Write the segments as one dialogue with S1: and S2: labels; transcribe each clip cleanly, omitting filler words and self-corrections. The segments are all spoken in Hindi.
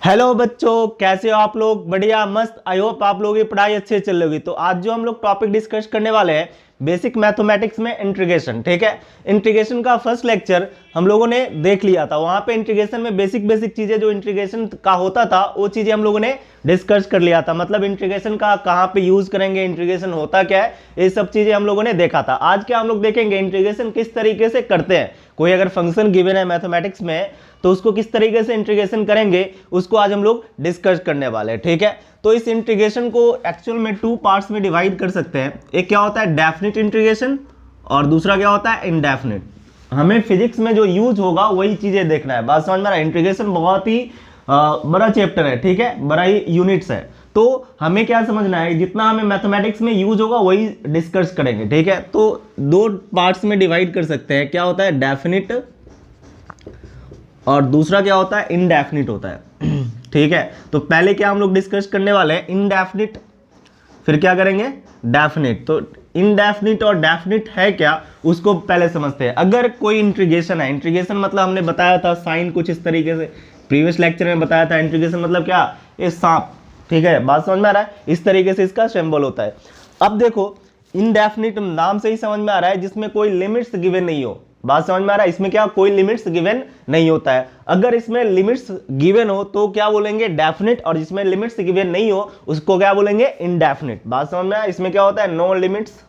S1: हेलो बच्चों, कैसे हो आप लोग? बढ़िया, मस्त। आई होप आप लोगों की पढ़ाई अच्छे चल रही होगी। तो आज जो हम लोग टॉपिक डिस्कस करने वाले हैं, बेसिक मैथमेटिक्स में इंटीग्रेशन। ठीक है, इंटीग्रेशन का फर्स्ट लेक्चर हम लोगों ने देख लिया था। वहां पे इंटीग्रेशन में बेसिक बेसिक चीजें जो इंटीग्रेशन का होता था वो चीजें हम लोगों ने डिस्कस कर लिया था। मतलब इंटीग्रेशन का कहाँ पे यूज करेंगे, इंटीग्रेशन होता क्या है, ये सब चीजें हम लोगों ने देखा था। आज क्या हम लोग देखेंगे, इंटीग्रेशन किस तरीके से करते हैं। कोई अगर फंक्शन गिवन है मैथमेटिक्स में तो उसको किस तरीके से इंटीग्रेशन करेंगे, उसको आज हम लोग डिस्कस करने वाले हैं। ठीक है, तो इस इंटीग्रेशन को एक्चुअल में टू पार्ट्स में डिवाइड कर सकते हैं। एक क्या होता है डेफिनिट इंटीग्रेशन और दूसरा क्या होता है इनडेफिनिट। हमें फिजिक्स में जो यूज होगा वही चीजें देखना है। बात समझ में आ रहा है? इंटीग्रेशन बहुत ही बड़ा चैप्टर है, ठीक है, बड़ा ही यूनिट्स है। तो हमें क्या समझना है, जितना हमें मैथमेटिक्स में यूज होगा वही डिस्कस करेंगे। ठीक है, तो दो पार्ट्स में डिवाइड कर सकते हैं। क्या होता है डेफिनिट और दूसरा क्या होता है इनडेफिनिट होता है। ठीक है, तो पहले क्या हम लोग डिस्कस करने वाले हैं इनडेफिनिट, फिर क्या करेंगे डेफिनिट। तो इनडेफिनिट और डेफिनिट है क्या, उसको पहले समझते हैं। अगर कोई इंटीग्रेशन है, इंटीग्रेशन मतलब हमने बताया था साइन कुछ इस तरीके से, प्रीवियस लेक्चर में बताया था। इंटीग्रेशन मतलब क्या, ये सांप। ठीक है, बात समझ में आ रहा है? इस तरीके से इसका सिंबल होता है। अब देखो इनडेफिनिट नाम से ही समझ में आ रहा है जिसमें कोई लिमिट्स गिवन नहीं हो। बात समझ में आ रहा है? इसमें क्या कोई लिमिट्स गिवन नहीं होता है। अगर इसमें लिमिट्स गिवन हो तो क्या बोलेंगे डेफिनिट, और जिसमें लिमिट्स गिवन नहीं हो उसको क्या बोलेंगे इनडेफिनिट। बात समझ में आया? इसमें क्या होता है नो लिमिट्स।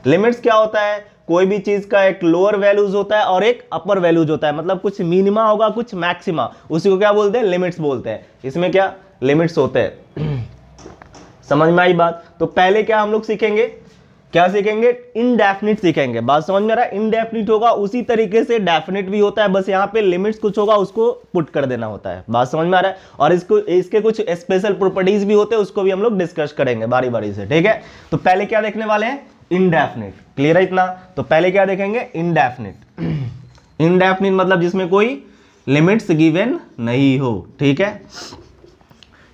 S1: लिमिट्स क्या होता है, कोई भी चीज का एक लोअर वैल्यूज होता है और एक अपर वैल्यूज होता है। मतलब कुछ मिनिमा होगा कुछ मैक्सिमा, उसी को क्या बोलते हैं लिमिट्स बोलते हैं। इसमें क्या लिमिट्स होते हैं। समझ में आई बात? तो पहले क्या हम लोग सीखेंगे, क्या सीखेंगे इनडेफिनिट सीखेंगे। बात समझ में आ रहा है? इनडेफिनिट होगा उसी तरीके से डेफिनिट भी होता है, बस यहाँ पे लिमिट्स कुछ होगा उसको पुट कर देना होता है। बात समझ में आ रहा है? और इसको इसके कुछ स्पेशल प्रॉपर्टीज भी होते हैं, उसको भी हम लोग डिस्कस करेंगे बारी बारी से। ठीक है, तो पहले क्या देखने वाले हैं इनडेफिनिट। क्लियर है इतना? तो पहले क्या देखेंगे इनडेफिनिट। इनडेफिनिट मतलब जिसमें कोई लिमिट्स गिवन नहीं हो। ठीक है,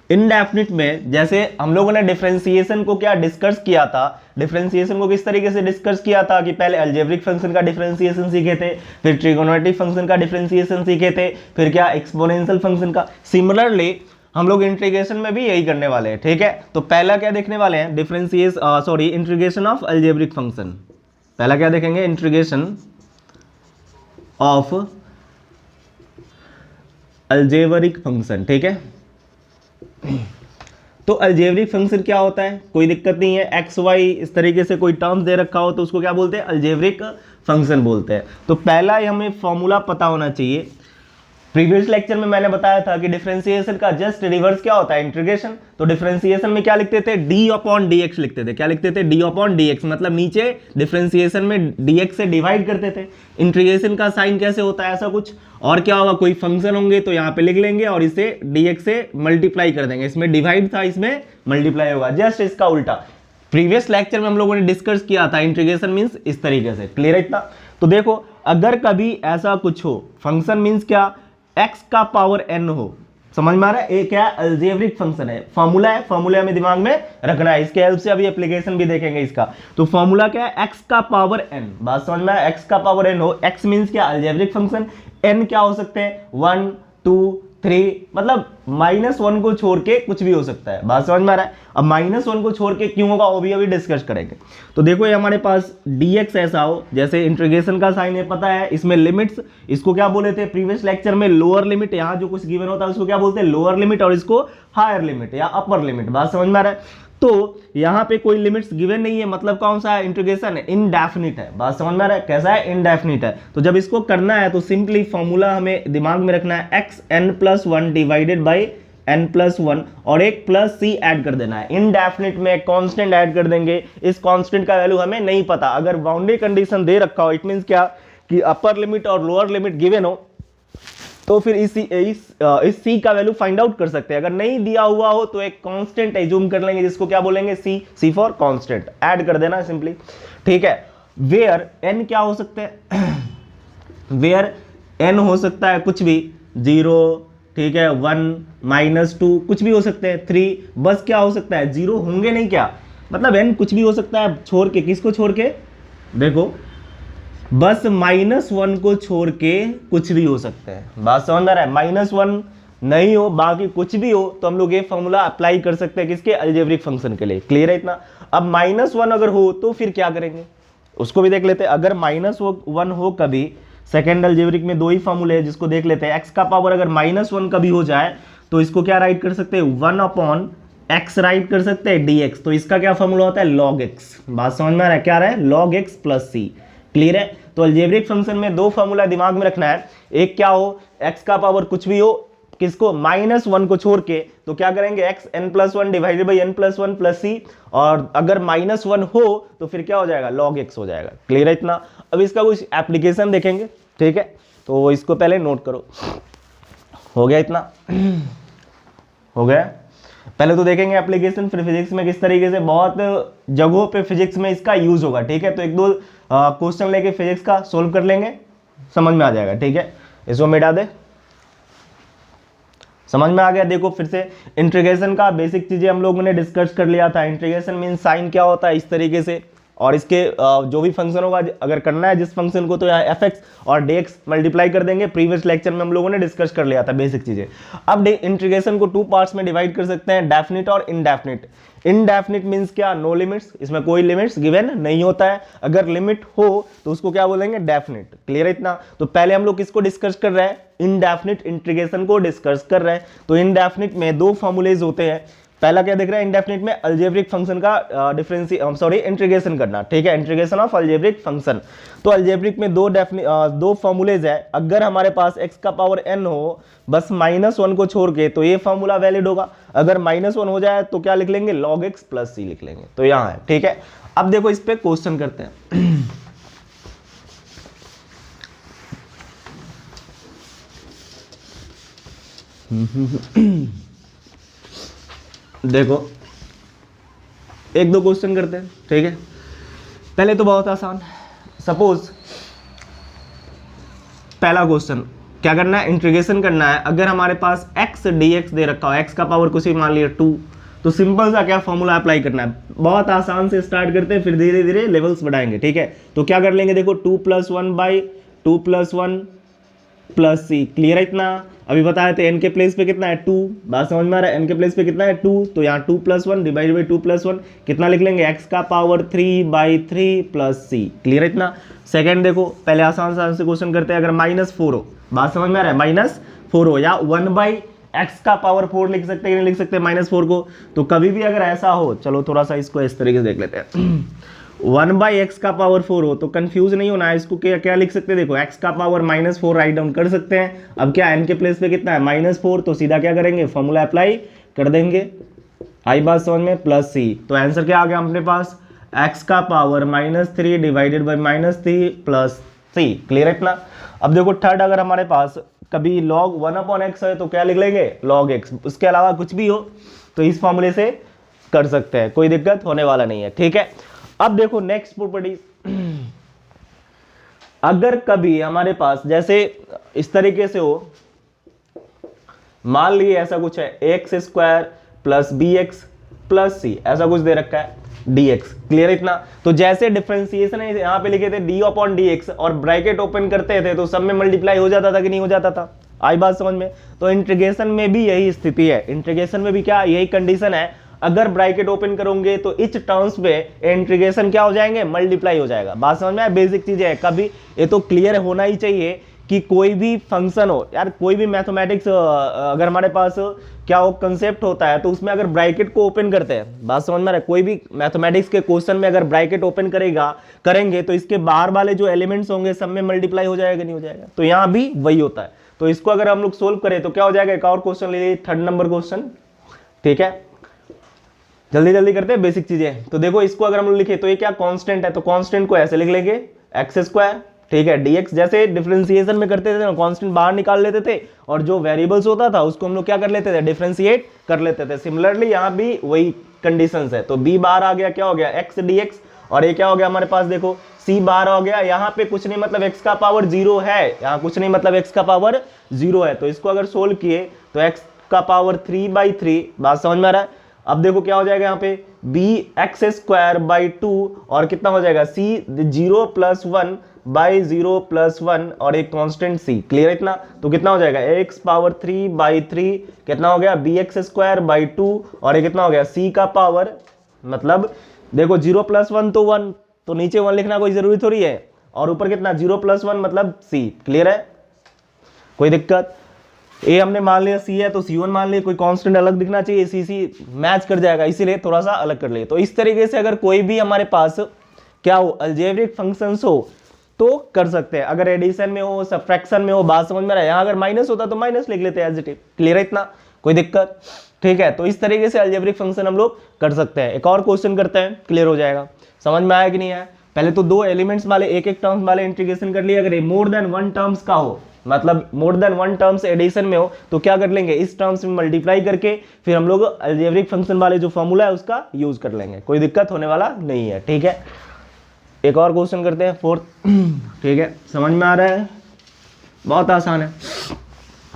S1: इनडेफिनिट में जैसे हम लोगों ने डिफरेंशिएशन को क्या डिस्कस किया था, डिफरेंशिएशन को किस तरीके से डिस्कस किया था कि पहले अलजेब्रिक फंक्शन का डिफरेंशिएशन सीखे थे, फिर ट्रिगोनोमेट्रिक फंक्शन का डिफरेंशिएशन सीखे थे, फिर क्या एक्सपोनेंशियल फंक्शन का। सिमिलरली हम लोग इंटीग्रेशन में भी यही करने वाले हैं। ठीक है, तो पहला क्या देखने वाले हैं इंटीग्रेशन ऑफ अलजेब्रिक फंक्शन। पहला क्या देखेंगे इंटीग्रेशन ऑफ अलजेब्रिक फंक्शन। ठीक है, तो अलजेब्रिक फंक्शन क्या होता है, कोई दिक्कत नहीं है। एक्स वाई इस तरीके से कोई टर्म्स दे रखा हो तो उसको क्या बोलते हैं अलजेब्रिक फंक्शन बोलते हैं। तो पहला ही हमें फॉर्मूला पता होना चाहिए। प्रीवियस लेक्चर में मैंने बताया था कि डिफरेंशिएशन का जस्ट रिवर्स क्या होता है इंटीग्रेशन। तो डिफरेंशिएशन में क्या लिखते थे डी अपॉन डी एक्स लिखते थे। क्या लिखते थे डी अपॉन डी एक्स, मतलब नीचे डिफरेंशिएशन में डी एक्स से डिवाइड करते थे। इंटीग्रेशन का साइन कैसे होता है ऐसा कुछ, और क्या होगा कोई फंक्शन होंगे तो यहाँ पे लिख लेंगे और इसे डी एक्स से मल्टीप्लाई कर देंगे। इसमें डिवाइड था, इसमें मल्टीप्लाई होगा, जस्ट इसका उल्टा। प्रीवियस लेक्चर में हम लोगों ने डिस्कस किया था इंटीग्रेशन मींस इस तरीके से। क्लियर है इतना? तो देखो अगर कभी ऐसा कुछ हो, फंक्शन मींस क्या x का पावर n हो। समझ में आ रहा है? एक क्या अलजेब्रिक फंक्शन है, फॉर्मूला है, फॉर्मूला में दिमाग में रखना है। इसके हेल्प से अभी एप्लीकेशन भी देखेंगे इसका। तो फॉर्मूला क्या है x का पावर n। बात समझ में आया? x का पावर n हो, x मींस क्या अलजेब्रिक फंक्शन, n क्या हो सकते हैं 1 2 3, मतलब -1 को छोड़ के कुछ भी हो सकता है। बात समझ में आ रहा है? अब -1 को छोड़ के क्यों होगा वो भी अभी डिस्कस करेंगे। तो देखो ये हमारे पास dx ऐसा हो, जैसे इंटीग्रेशन का साइन है पता है, इसमें लिमिट्स, इसको क्या बोले थे प्रीवियस लेक्चर में लोअर लिमिट। यहाँ जो कुछ गिवन होता है उसको क्या बोलते हैं लोअर लिमिट, और इसको हायर लिमिट या अपर लिमिट। बात समझ में आ रहा है? तो यहाँ पे कोई लिमिट्स गिवन नहीं है, मतलब कौन सा है इंटीग्रेशन है इनडेफिनिट है। बात समझ में आ रहा है? कैसा है इनडेफिनिट है। तो जब इसको करना है तो सिंपली फॉर्मूला हमें दिमाग में रखना है xn+1 डिवाइडेड बाई n+1 और एक प्लस सी ऐड कर देना है। इनडेफिनिट में एक कांस्टेंट ऐड कर देंगे। इस कांस्टेंट का वैल्यू हमें नहीं पता। अगर बाउंड्री कंडीशन दे रखा हो, इट मींस क्या कि अपर लिमिट और लोअर लिमिट गिवन हो, तो फिर इस सी का वैल्यू फाइंड आउट कर सकते हैं। अगर नहीं दिया हुआ हो तो एक कांस्टेंट एज्यूम कर लेंगे जिसको क्या बोलेंगे सी फॉर कांस्टेंट, ऐड कर देना सिंपली। ठीक है, वेयर एन क्या हो सकते हैं वेयर एन हो सकता है कुछ भी 0, ठीक है 1 -2 कुछ भी हो सकते हैं 3, बस क्या हो सकता है 0 होंगे नहीं क्या, मतलब एन कुछ भी हो सकता है छोड़ के, किसको छोड़ के देखो बस -1 को छोड़ के कुछ भी हो सकता है। बात समझ आ रहा है? -1 नहीं हो, बाकी कुछ भी हो, तो हम लोग ये फॉर्मूला अप्लाई कर सकते हैं किसके, अलजेब्रिक फंक्शन के लिए। क्लियर है इतना। अब -1 अगर हो तो फिर क्या करेंगे, उसको भी देख लेते हैं। अगर -1 हो कभी, सेकेंड अलजेब्रिक में दो ही फॉर्मूले हैं जिसको देख लेते हैं। एक्स का पावर अगर -1 कभी हो जाए तो इसको क्या राइट कर सकते हैं, 1/x राइट कर सकते हैं dx। तो इसका क्या फॉर्मूला होता है, log x। बात समझ में आ रहा है, क्या रहा है, log x plus c। Clear है। तो अलजेब्रिक फंक्शन में दो फॉर्मूला दिमाग में रखना है, एक क्या हो, x का पावर कुछ भी हो, किसको, -1 को छोड़ के, तो क्या करेंगे, x n+1 divided by n+1 plus c। और अगर -1 हो तो फिर क्या हो जाएगा, log x हो जाएगा। क्लियर है इतना। अब इसका कुछ एप्लीकेशन देखेंगे, ठीक है, तो इसको पहले नोट करो। हो गया इतना, हो गया। पहले तो देखेंगे एप्लीकेशन, फिर फिजिक्स में किस तरीके से बहुत जगहों पे फिजिक्स में इसका यूज होगा। ठीक है, तो एक दो क्वेश्चन लेके फिजिक्स का सोल्व कर लेंगे, समझ में आ जाएगा। ठीक है, इसको मिटा दे, समझ में आ गया। देखो फिर से इंटीग्रेशन का बेसिक चीजें हम लोगों ने डिस्कस कर लिया था। इंटीग्रेशन मीन साइन क्या होता है, इस तरीके से, और इसके जो भी फंक्शन होगा अगर करना है जिस फंक्शन को, तो यहाँ fx और dx मल्टीप्लाई कर देंगे। प्रीवियस लेक्चर में हम लोगों ने डिस्कस कर लिया था बेसिक चीजें। अब इंटीग्रेशन को टू पार्ट्स में डिवाइड कर सकते हैं, डेफिनिट और इनडेफिनिट। इनडेफिनिट मींस क्या, नो लिमिट्स, इसमें कोई लिमिट्स गिवन नहीं होता है। अगर लिमिट हो तो उसको क्या बोलेंगे, डेफिनिट। क्लियर है इतना। तो पहले हम लोग किसको डिस्कस कर रहे हैं, इनडेफिनिट इंटीग्रेशन को डिस्कस कर रहे हैं। तो इनडेफिनिट में दो फॉर्मूलेज होते हैं। पहला क्या दिख रहा है, इंडेफिनिट में अलजेब्रिक फंक्शन का इंटीग्रेशन करना। ठीक है, इंटीग्रेशन ऑफ अलजेब्रिक फंक्शन। तो अलजेब्रिक में दो फॉर्मूलेज है। अगर हमारे पास x का पावर n हो, बस -1 को छोड़ के, तो ये फॉर्मूला वैलिड होगा। अगर -1 हो जाए तो क्या लिख लेंगे, log x प्लस c लिख लेंगे। तो यहाँ है। ठीक है, अब देखो इस पे क्वेश्चन करते हैं। देखो एक दो क्वेश्चन करते हैं। ठीक है, पहले तो बहुत आसान, सपोज पहला क्वेश्चन क्या करना है, इंटीग्रेशन करना है। अगर हमारे पास x dx दे रखा हो, x का पावर कुछ ही मान लिया 2, तो सिंपल सा क्या फॉर्मूला अप्लाई करना है। बहुत आसान से स्टार्ट करते हैं, फिर धीरे धीरे लेवल्स बढ़ाएंगे। ठीक है, तो क्या कर लेंगे, देखो 2 + 1/2 + 1 प्लस सी। क्लियर है इतना। अभी बताए थे n के प्लेस पे कितना है 2, बात समझ में आ रहा है, n के प्लेस पे कितना है 2, तो यहाँ 2 + 1 डिवाइड बाई 2 + 1 कितना लिख लेंगे, x का पावर 3/3 प्लस सी। क्लियर है इतना। सेकंड देखो, पहले आसान से क्वेश्चन करते हैं। अगर -4 हो, बात समझ में आ रहा है, -4 हो, या 1/x का पावर 4 लिख सकते हैं, नहीं लिख सकते -4 को। तो कभी भी अगर ऐसा हो, चलो थोड़ा सा इसको इस तरीके से देख लेते हैं। 1/x का पावर 4 हो तो कंफ्यूज नहीं होना है, इसको क्या लिख सकते हैं, देखो x का पावर -4 राइट डाउन कर सकते हैं। अब क्या n के प्लेस पे कितना है -4, तो सीधा क्या करेंगे, फॉर्मूला अप्लाई कर देंगे। आई बात समझ में, प्लस सी। तो आंसर क्या आ गया अपने पास, x का power -3 divided by -3 plus C. Clear है इतना। अब देखो थर्ड, अगर हमारे पास कभी log 1/x है तो क्या लिख लेंगे, log x। उसके अलावा कुछ भी हो तो इस फॉर्मूले से कर सकते हैं, कोई दिक्कत होने वाला नहीं है। ठीक है, अब देखो नेक्स्ट प्रॉपर्टीज। अगर कभी हमारे पास जैसे इस तरीके से हो, मान लिए ऐसा कुछ है, x² + bx + c, ऐसा कुछ दे रखा है dx। क्लियर इतना। तो जैसे डिफरेंशिएशन है, यहाँ पे लिखे थे d/dx और ब्रैकेट ओपन करते थे तो सब में मल्टीप्लाई हो जाता था कि नहीं हो जाता था, आई बात समझ में। तो इंटीग्रेशन में भी यही स्थिति है, इंटीग्रेशन में भी क्या यही कंडीशन है। अगर ब्रैकेट ओपन करोगे तो इच टर्म्स पे इंटीग्रेशन क्या हो जाएंगे, मल्टीप्लाई हो जाएगा। बात समझ में आया, बेसिक चीज है। कभी ये तो क्लियर होना ही चाहिए कि कोई भी फंक्शन हो यार, कोई भी मैथमेटिक्स अगर हमारे पास क्या हो कंसेप्ट होता है, तो उसमें अगर ब्रैकेट को ओपन करते हैं, बात समझ में आ रहा है, कोई भी मैथमेटिक्स के क्वेश्चन में अगर ब्रैकेट ओपन करेंगे तो इसके बाहर वाले जो एलिमेंट्स होंगे सब में मल्टीप्लाई हो जाएगा, नहीं हो जाएगा। तो यहाँ भी वही होता है। तो इसको अगर हम लोग सोल्व करें तो क्या हो जाएगा, एक और क्वेश्चन ले लीजिए, 3rd नंबर क्वेश्चन। ठीक है, जल्दी जल्दी करते हैं बेसिक चीजें। तो देखो इसको अगर हम लोग लिखे तो ये क्या कांस्टेंट है, तो कांस्टेंट को ऐसे लिख लेंगे x²। ठीक है, dx जैसे डिफरेंशिएशन में करते थे ना, कांस्टेंट बाहर निकाल लेते थे और जो वेरिएबल्स होता था उसको हम लोग क्या कर लेते थे, डिफरेंशिएट कर लेते थे। सिमिलरली यहाँ भी वही कंडीशंस है। तो b बाहर आ गया, क्या हो गया x dx, और ये क्या हो गया हमारे पास, देखो c बाहर हो गया। यहाँ पे कुछ नहीं मतलब x का पावर 0 है, यहाँ कुछ नहीं मतलब x का पावर 0 है। तो इसको अगर सोल्व किए तो x का पावर 3/3, बात समझ में आ रहा है। अब देखो क्या हो जाएगा यहाँ पे, bx² / 2 और कितना हो जाएगा c 0 + 1 बाई 0 + 1 और एक कांस्टेंट c, क्लियर इतना। तो कितना हो जाएगा x⁻3/3 कितना हो गया bx²/2 और ये कितना हो गया c का पावर, मतलब देखो 0 + 1 तो 1, तो नीचे 1 लिखना कोई जरूरी थोड़ी है, और ऊपर कितना 0 + 1 मतलब c, क्लियर है, कोई दिक्कत। ए हमने मान लिया c है तो c1 मान लिया, कोई कांस्टेंट अलग दिखना चाहिए, c मैच कर जाएगा, इसीलिए थोड़ा सा अलग कर लिए। तो इस तरीके से अगर कोई भी हमारे पास क्या हो अलजेब्रिक फंक्शंस हो तो कर सकते हैं। अगर एडिशन में हो, सब्ट्रैक्शन में हो, बात समझ में आ रहा है। यहाँ अगर माइनस होता तो माइनस लिख लेते हैं एज इट इज, क्लियर है इतना, कोई दिक्कत, ठीक है। तो इस तरीके से अलजेब्रिक फंक्शन हम लोग कर सकते हैं। एक और क्वेश्चन करते हैं, क्लियर हो जाएगा, समझ में आया कि नहीं आया। पहले तो 2 एलिमेंट्स वाले एक टर्म्स वाले इंटीग्रेशन कर लिया। अगर मोर देन 1 टर्म्स का हो, मतलब मोर देन 1 टर्म्स एडिशन में हो, तो क्या कर लेंगे, इस टर्म्स में मल्टीप्लाई करके फिर हम लोग अलजेब्रिक फंक्शन वाले जो फॉर्मूला है उसका यूज कर लेंगे, कोई दिक्कत होने वाला नहीं है, ठीक है। एक और क्वेश्चन करते हैं 4th, ठीक है, समझ में आ रहा है, बहुत आसान है।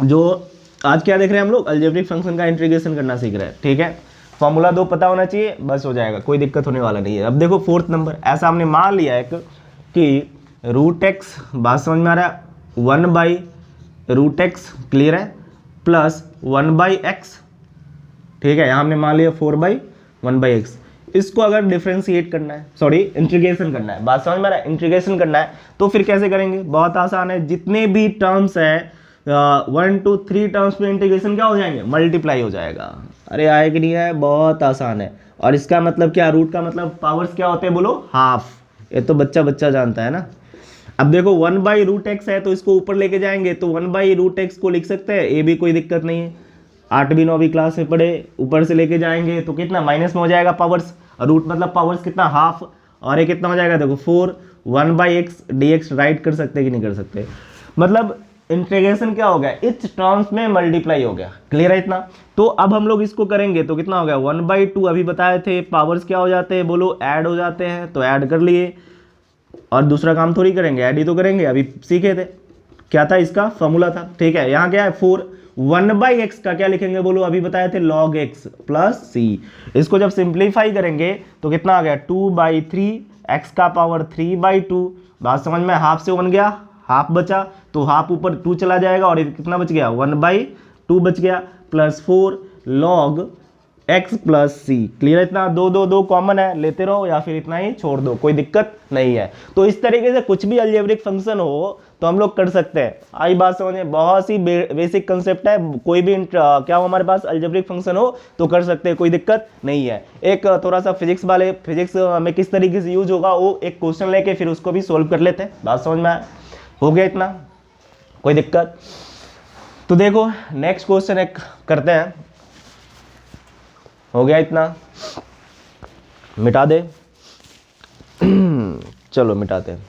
S1: जो आज क्या देख रहे हैं हम लोग, अलजेब्रिक फंक्शन का इंटीग्रेशन करना सीख रहे हैं, ठीक है। फॉर्मूला 2 पता होना चाहिए, बस हो जाएगा, कोई दिक्कत होने वाला नहीं है। अब देखो 4th नंबर, ऐसा हमने मान लिया है कि √x, बात समझ में आ रहा है, 1/√x, क्लियर है, प्लस 1/x, ठीक है। यहाँ हमने मान लिया 4/1/x। इसको अगर डिफरेंशिएट करना है, सॉरी इंटीग्रेशन करना है, बात समझ में आ रहा है, इंटीग्रेशन करना है तो फिर कैसे करेंगे, बहुत आसान है। जितने भी टर्म्स है 1 to 3 टर्म्स में इंटीग्रेशन क्या हो जाएंगे, मल्टीप्लाई हो जाएगा। अरे आए कि नहीं है, बहुत आसान है। और इसका मतलब क्या, रूट का मतलब पावर्स क्या होते हैं बोलो, हाफ, ये तो बच्चा जानता है ना। अब देखो 1/√x है तो इसको ऊपर लेके जाएंगे तो 1/√x को लिख सकते हैं, ये भी कोई दिक्कत नहीं है। 8वीं 9वीं क्लास में पढ़े, ऊपर से लेके जाएंगे तो कितना माइनस में हो जाएगा पावर्स, रूट मतलब पावर्स कितना हाफ, और ये कितना हो जाएगा देखो 4, 1/x dx राइट कर सकते कि नहीं कर सकते, मतलब इंटीग्रेशन क्या हो गया, इस टर्म्स में मल्टीप्लाई हो गया, क्लियर है इतना। तो अब हम लोग इसको करेंगे तो कितना हो गया 1/2, अभी बताए थे पावर्स क्या हो जाते हैं बोलो, ऐड हो जाते हैं, तो ऐड कर लिए, और दूसरा काम थोड़ी करेंगे, ऐड ही तो करेंगे, अभी सीखे थे, क्या था इसका फॉर्मूला था, ठीक है। यहाँ क्या है 4, 1/x का क्या लिखेंगे बोलो, अभी बताए थे log x प्लस c। इसको जब सिंप्लीफाई करेंगे तो कितना आ गया 2/3, x का पावर 3/2, बात समझ में, हाफ से 1 गया, हाफ बचा तो हाफ ऊपर 2 चला जाएगा, और कितना बच गया 1/2 बच गया, plus 4 log x plus c, clear है इतना। 2 कॉमन है, लेते रहो या फिर इतना ही छोड़ दो, कोई दिक्कत नहीं है। तो इस तरीके से कुछ भी अलजेब्रिक फंक्शन हो तो हम लोग कर सकते हैं। आई बात समझे, बहुत सी बेसिक कंसेप्ट है, कोई भी क्या हो हमारे पास अलजेब्रिक फंक्शन हो तो कर सकते हैं, कोई दिक्कत नहीं है। एक थोड़ा सा फिजिक्स में किस तरीके से यूज होगा वो एक क्वेश्चन लेके फिर उसको भी सोल्व कर लेते हैं, बात समझ में आया, हो गया इतना, कोई दिक्कत। तो देखो नेक्स्ट क्वेश्चन एक करते हैं, हो गया इतना, मिटा दे चलो मिटाते हैं।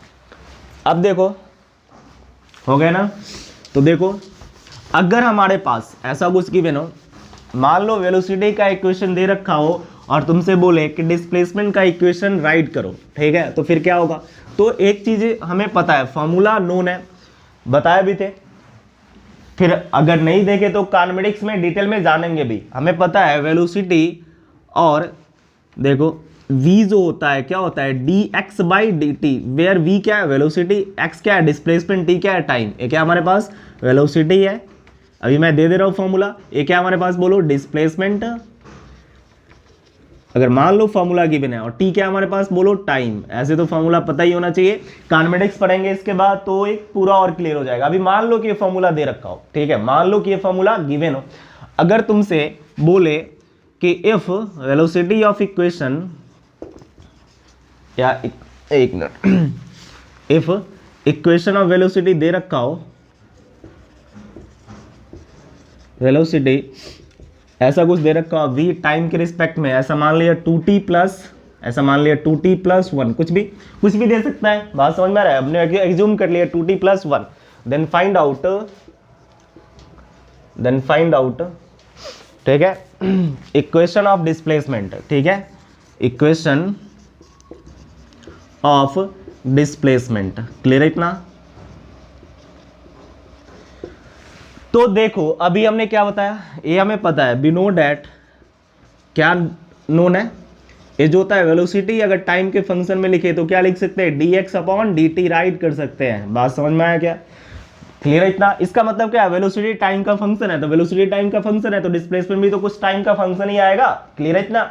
S1: अब देखो हो गया ना, तो देखो अगर हमारे पास ऐसा कुछ गिवन हो, मान लो वेलोसिटी का इक्वेशन दे रखा हो और तुमसे बोले कि डिस्प्लेसमेंट का इक्वेशन राइट करो, ठीक है, तो फिर क्या होगा। तो एक चीज हमें पता है, फॉर्मूला नोन है, बताए भी थे, फिर अगर नहीं देखे तो काइनेमेटिक्स में डिटेल में जानेंगे भी। हमें पता है वेलोसिटी, और देखो v जो होता है क्या होता है dx/dt, वेयर v क्या है वेलोसिटी, x क्या है डिस्प्लेसमेंट, t क्या है टाइम। ये क्या हमारे पास वेलोसिटी है, अभी मैं दे रहा हूं फॉर्मूला, ये क्या हमारे पास बोलो डिस्प्लेसमेंट, अगर मान लो फॉर्मूला गिवन है, और t क्या हमारे पास बोलो टाइम। ऐसे तो फॉर्मूला पता ही होना चाहिए, काइनेमेटिक्स पढ़ेंगे इसके बाद तो एक पूरा और क्लियर हो जाएगा। अभी मान लो कि ये फॉर्मूला दे रखा हो, ठीक है, मान लो कि ये फॉर्मूला गिवन हो, अगर तुमसे बोले कि इफ वेलोसिटी ऑफ इक्वेशन, या एक मिनट, इफ इक्वेशन ऑफ वेलोसिटी दे रखा हो, वेलोसिटी ऐसा कुछ दे रखा हो v टाइम के रिस्पेक्ट में, ऐसा मान लिया 2t प्लस, ऐसा मान लिया 2t प्लस 1, कुछ भी दे सकता है, बात समझ में आ रहा है। हमने एज्यूम कर लिया 2t plus 1, then find out, ठीक है, इक्वेशन ऑफ डिस्प्लेसमेंट, ठीक है, इक्वेशन ऑफ डिस्प्लेसमेंट, क्लियर है इतना। तो देखो अभी हमने क्या बताया, ये हमें पता है, वी नो डैट, क्या नोन है ये जो होता है वेलोसिटी, अगर टाइम के फंक्शन में लिखे तो क्या लिख सकते हैं, dx अपॉन dt राइट कर सकते हैं। बात समझ में आया क्या, क्लियर है इतना। इसका मतलब क्या है, वेलोसिटी टाइम का फंक्शन है, तो वेलोसिटी टाइम का फंक्शन है तो डिस्प्लेसमेंट भी तो कुछ टाइम का फंक्शन ही आएगा, क्लियर है इतना।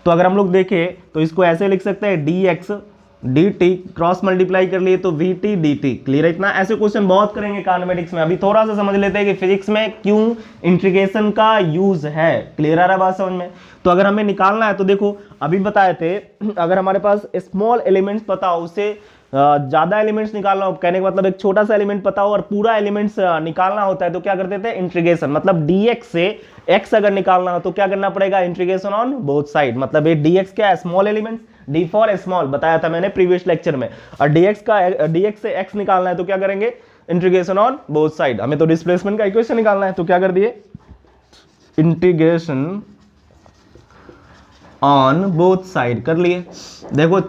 S1: तो अगर हम लोग देखें तो इसको ऐसे लिख सकते हैं dx dt, क्रॉस मल्टीप्लाई कर लिए तो vt dt, क्लियर है इतना। ऐसे क्वेश्चन बहुत करेंगे काइनेमेटिक्स में। अभी थोड़ा सा समझ लेते हैं कि फिजिक्स में क्यों इंटीग्रेशन का यूज है, क्लियर आ रहा है बात समझ में। तो अगर हमें निकालना है तो देखो अभी बताए थे, अगर हमारे पास स्मॉल एलिमेंट्स पता हो, उससे ज्यादा एलिमेंट्स निकालना हो, कहने का मतलब एक छोटा सा एलिमेंट पता हो और पूरा एलिमेंट्स निकालना होता है तो क्या करते थे, इंटीग्रेशन, मतलब dx से x अगर निकालना हो तो क्या करना पड़ेगा, इंटीग्रेशन ऑन बोथ साइड। मतलब ये dx क्या है, small elements, d for small बताया था मैंने प्रीवियस लेक्चर में, और dx से x निकालना है तो क्या करेंगे, इंटीग्रेशन ऑन बोथ साइड। हमें तो डिस्प्लेसमेंट का इक्वेशन निकालना है तो क्या कर दिए, इंटीग्रेशन ऑन बोथ साइड कर लिए। देखो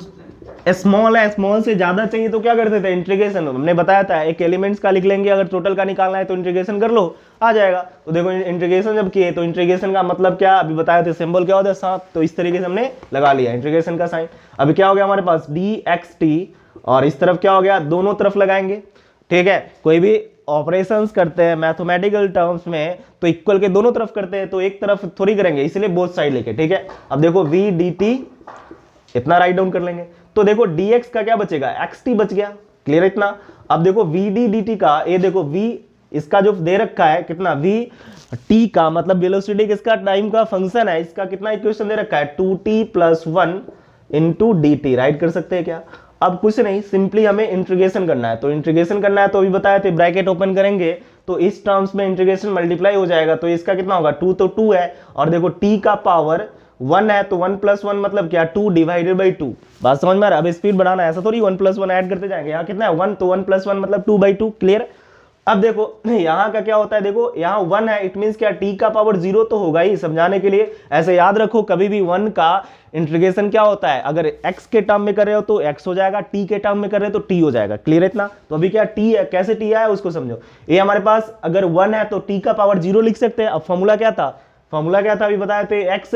S1: स्मॉल है, स्मॉल से ज्यादा चाहिए तो क्या करते थे, इंटीग्रेशन, हमने बताया था एक एलिमेंट्स का लिख लेंगे, अगर टोटल का निकालना है तो इंटीग्रेशन कर लो, आ जाएगा। तो देखो इंटीग्रेशन जब किए तो इंटीग्रेशन का मतलब क्या, अभी बताया था सिंबल क्या होता है, साथ, तो इस तरीके से हमने लगा लिया इंटीग्रेशन का साइन। अभी क्या हो गया हमारे पास dxt, और इस तरफ क्या हो गया, दोनों तरफ लगाएंगे, ठीक है। कोई भी ऑपरेशंस करते हैं मैथमेटिकल टर्म्स में तो इक्वल के दोनों तरफ करते हैं, तो एक तरफ थोड़ी करेंगे, इसलिए बोथ साइड लेके, ठीक है। अब देखो v dt इतना राइट डाउन कर लेंगे, तो देखो dx का क्या बचेगा, xt बच गया, क्लियर है इतना। अब देखो vd dt का, ये देखो v इसका जो दे रखा है कितना, v t का मतलब वेलोसिटी किसका, टाइम का फंक्शन है, इसका कितना इक्वेशन दे रखा है, 2t + 1 इंटू dt, राइट कर सकते हैं क्या। अब कुछ नहीं, सिंपली हमें इंटीग्रेशन करना है, तो इंटीग्रेशन करना है तो अभी बताया थे ब्रैकेट ओपन करेंगे तो इस टर्म्स में इंटीग्रेशन मल्टीप्लाई हो जाएगा, तो इसका कितना होगा, 2 तो 2 है, और देखो t का पावर 1 है तो 1 + 1 मतलब क्या, 2 / 2। बात समझ में आ रहा है, अब स्पीड बढ़ाना है, ऐसा थोड़ी 1 + 1 ऐड करते जाएंगे, यहाँ कितना है 1, तो 1 + 1 मतलब 2/2, क्लियर। अब देखो यहाँ का क्या होता है, देखो यहाँ 1 है, इट मींस क्या, t का पावर 0 तो होगा ही, समझाने के लिए ऐसे याद रखो, कभी भी 1 का इंटीग्रेशन क्या होता है, अगर x के टर्म में कर रहे हो तो x हो जाएगा, t के टर्म में कर रहे हो तो t हो जाएगा, क्लियर है इतना। तो अभी क्या t है, कैसे t आया उसको समझो। ये हमारे पास अगर 1 है तो t का पावर 0 लिख सकते हैं। अब फॉर्मूला क्या था, अभी बताए थे, x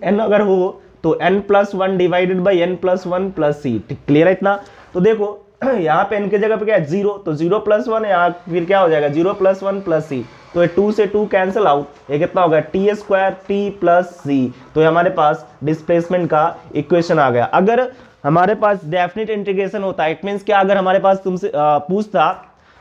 S1: n अगर हो तो n + 1 / n + 1 + c, क्लियर है इतना। तो देखो यहाँ पे n की जगह पे क्या है 0, तो 0 + 1, यहाँ फिर क्या हो जाएगा 0 + 1 + c, तो ये 2 से 2 कैंसिल आउट, ये कितना होगा t² t + c, तो ये हमारे पास डिस्प्लेसमेंट का इक्वेशन आ गया। अगर हमारे पास डेफिनेट इंटीग्रेशन होता है, इट मींस क्या, अगर हमारे पास तुमसे पूछता,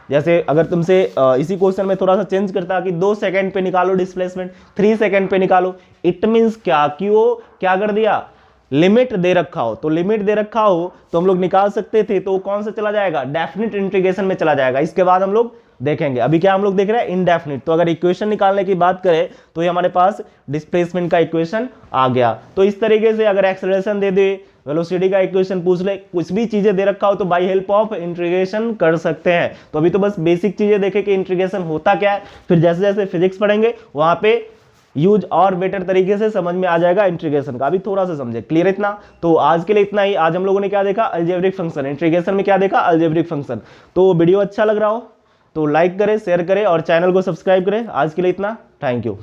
S1: जैसे अगर तुमसे इसी क्वेश्चन में थोड़ा सा चेंज करता कि 2 सेकंड पे निकालो डिस्प्लेसमेंट, 3 सेकंड पे निकालो, इट मींस क्या कि वो क्या कर दिया, लिमिट दे रखा हो, तो लिमिट दे रखा हो तो हम लोग निकाल सकते थे, तो कौन सा चला जाएगा, डेफिनेट इंटीग्रेशन में चला जाएगा। इसके बाद हम लोग देखेंगे, अभी क्या हम लोग देख रहे हैं इनडेफिनिट। तो अगर इक्वेशन निकालने की बात करें तो ये हमारे पास डिस्प्लेसमेंट का इक्वेशन आ गया। तो इस तरीके से अगर एक्सेलरेशन दे दे, वेलोसिटी का इक्वेशन पूछ ले, कुछ भी चीजें दे रखा हो तो बाय हेल्प ऑफ इंटीग्रेशन कर सकते हैं। तो अभी तो बस बेसिक चीजें देखें कि इंटीग्रेशन होता क्या है, फिर जैसे जैसे फिजिक्स पढ़ेंगे वहां पे यूज और बेटर तरीके से समझ में आ जाएगा इंटीग्रेशन का। अभी थोड़ा सा समझे, क्लियर इतना। तो आज के लिए इतना ही। आज हम लोगों ने क्या देखा, अलजेब्रिक फंक्शन, इंटीग्रेशन में क्या देखा, अलजेब्रिक फंक्शन। तो वीडियो अच्छा लग रहा हो तो लाइक करें, शेयर करें और चैनल को सब्सक्राइब करें। आज के लिए इतना, थैंक यू।